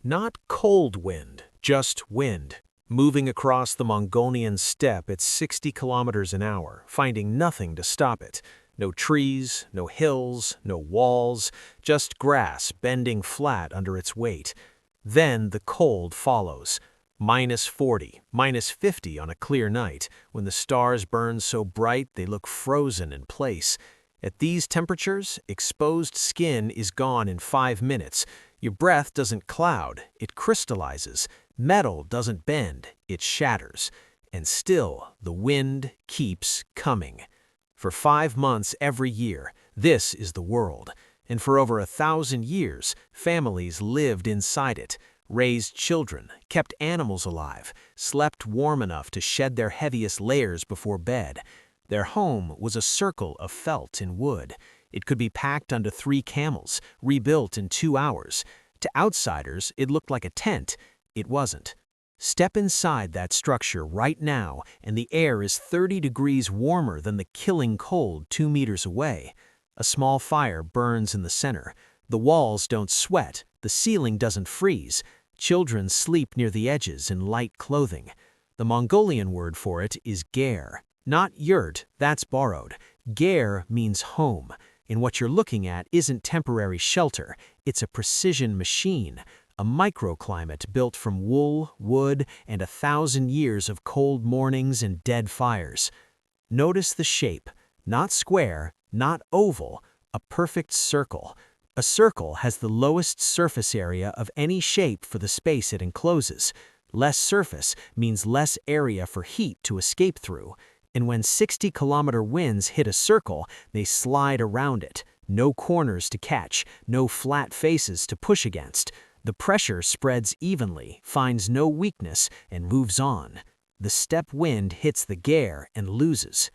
Not cold wind, just wind, moving across the Mongolian steppe at 60 kilometers an hour, finding nothing to stop it. No trees, no hills, no walls, just grass bending flat under its weight. Then the cold follows. -40, -50 on a clear night, when the stars burn so bright they look frozen in place. At these temperatures, exposed skin is gone in 5 minutes. Your breath doesn't cloud, it crystallizes. Metal doesn't bend, it shatters. And still, the wind keeps coming. For 5 months every year, this is the world. And for over 1,000 years, families lived inside it, raised children, kept animals alive, slept warm enough to shed their heaviest layers before bed. Their home was a circle of felt and wood. It could be packed onto 3 camels, rebuilt in 2 hours. To outsiders, it looked like a tent. It wasn't. Step inside that structure right now, and the air is 30 degrees warmer than the killing cold 2 meters away. A small fire burns in the center. The walls don't sweat. The ceiling doesn't freeze. Children sleep near the edges in light clothing. The Mongolian word for it is ger. Not yurt, that's borrowed. Ger means home. And what you're looking at isn't temporary shelter, it's a precision machine, a microclimate built from wool, wood, and 1,000 years of cold mornings and dead fires. Notice the shape, not square, not oval, a perfect circle. A circle has the lowest surface area of any shape for the space it encloses. Less surface means less area for heat to escape through. And when 60-kilometer winds hit a circle, they slide around it. No corners to catch, no flat faces to push against. The pressure spreads evenly, finds no weakness, and moves on. The steppe wind hits the ger and loses.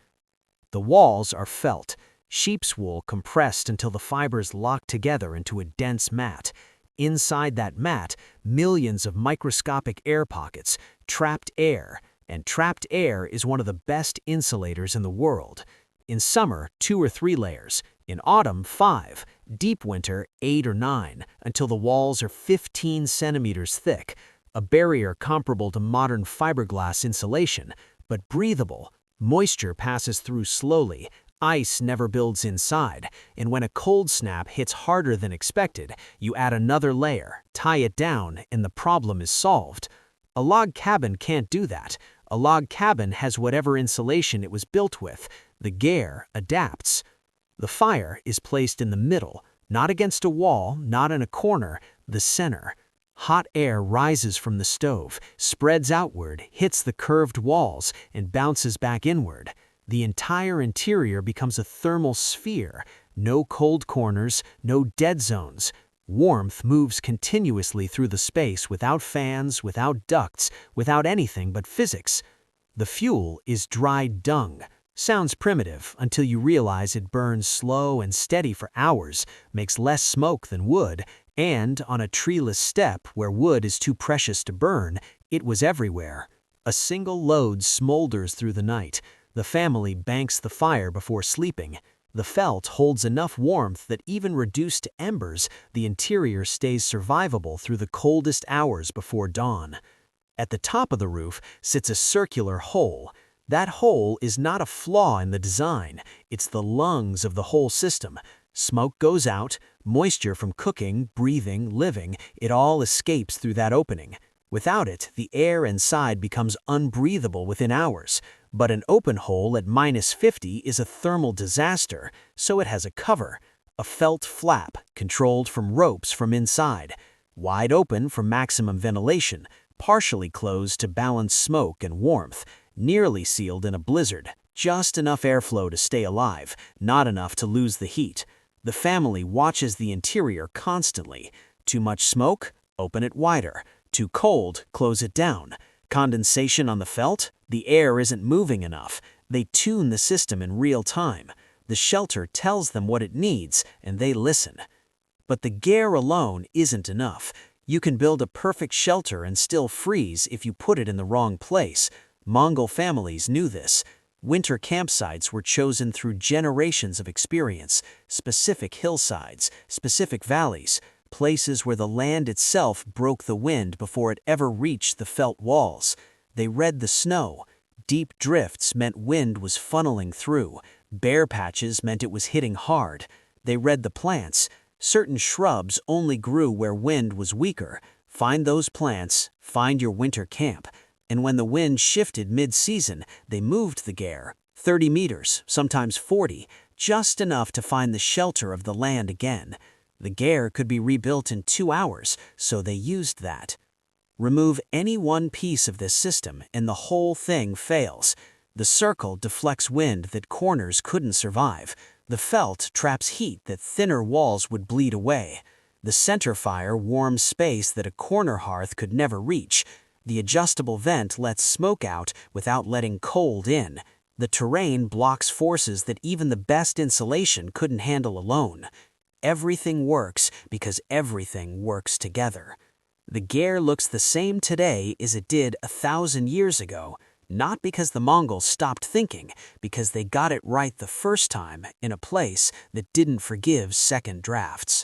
The walls are felt, sheep's wool compressed until the fibers lock together into a dense mat. Inside that mat, millions of microscopic air pockets, trapped air, and trapped air is one of the best insulators in the world. In summer, 2 or 3 layers. In autumn, 5. Deep winter, 8 or 9, until the walls are 15 centimeters thick. A barrier comparable to modern fiberglass insulation, but breathable. Moisture passes through slowly. Ice never builds inside, and when a cold snap hits harder than expected, you add another layer, tie it down, and the problem is solved. A log cabin can't do that. A log cabin has whatever insulation it was built with. The ger adapts. The fire is placed in the middle, not against a wall, not in a corner, the center. Hot air rises from the stove, spreads outward, hits the curved walls, and bounces back inward. The entire interior becomes a thermal sphere. No cold corners, no dead zones. Warmth moves continuously through the space without fans, without ducts, without anything but physics. The fuel is dried dung. Sounds primitive until you realize it burns slow and steady for hours, makes less smoke than wood, and on a treeless steppe where wood is too precious to burn, it was everywhere. A single load smolders through the night. The family banks the fire before sleeping. The felt holds enough warmth that even reduced to embers, the interior stays survivable through the coldest hours before dawn. At the top of the roof sits a circular hole. That hole is not a flaw in the design, it's the lungs of the whole system. Smoke goes out, moisture from cooking, breathing, living, it all escapes through that opening. Without it, the air inside becomes unbreathable within hours. But an open hole at -50 is a thermal disaster, so it has a cover, a felt flap controlled from ropes from inside, wide open for maximum ventilation, partially closed to balance smoke and warmth, nearly sealed in a blizzard, just enough airflow to stay alive, not enough to lose the heat. The family watches the interior constantly. Too much smoke? Open it wider. Too cold? Close it down. Condensation on the felt? The air isn't moving enough. They tune the system in real time. The shelter tells them what it needs, and they listen. But the ger alone isn't enough. You can build a perfect shelter and still freeze if you put it in the wrong place. Mongol families knew this. Winter campsites were chosen through generations of experience, specific hillsides, specific valleys. places where the land itself broke the wind before it ever reached the felt walls. They read the snow. Deep drifts meant wind was funneling through. Bare patches meant it was hitting hard. They read the plants. Certain shrubs only grew where wind was weaker. Find those plants, find your winter camp. And when the wind shifted mid-season, they moved the Gare, 30 meters, sometimes 40, just enough to find the shelter of the land again. The Gare could be rebuilt in 2 hours, so they used that. Remove any one piece of this system and the whole thing fails. The circle deflects wind that corners couldn't survive. The felt traps heat that thinner walls would bleed away. The center fire warms space that a corner hearth could never reach. The adjustable vent lets smoke out without letting cold in. The terrain blocks forces that even the best insulation couldn't handle alone. Everything works because everything works together. The Gare looks the same today as it did 1,000 years ago, not because the Mongols stopped thinking, because they got it right the first time in a place that didn't forgive second drafts.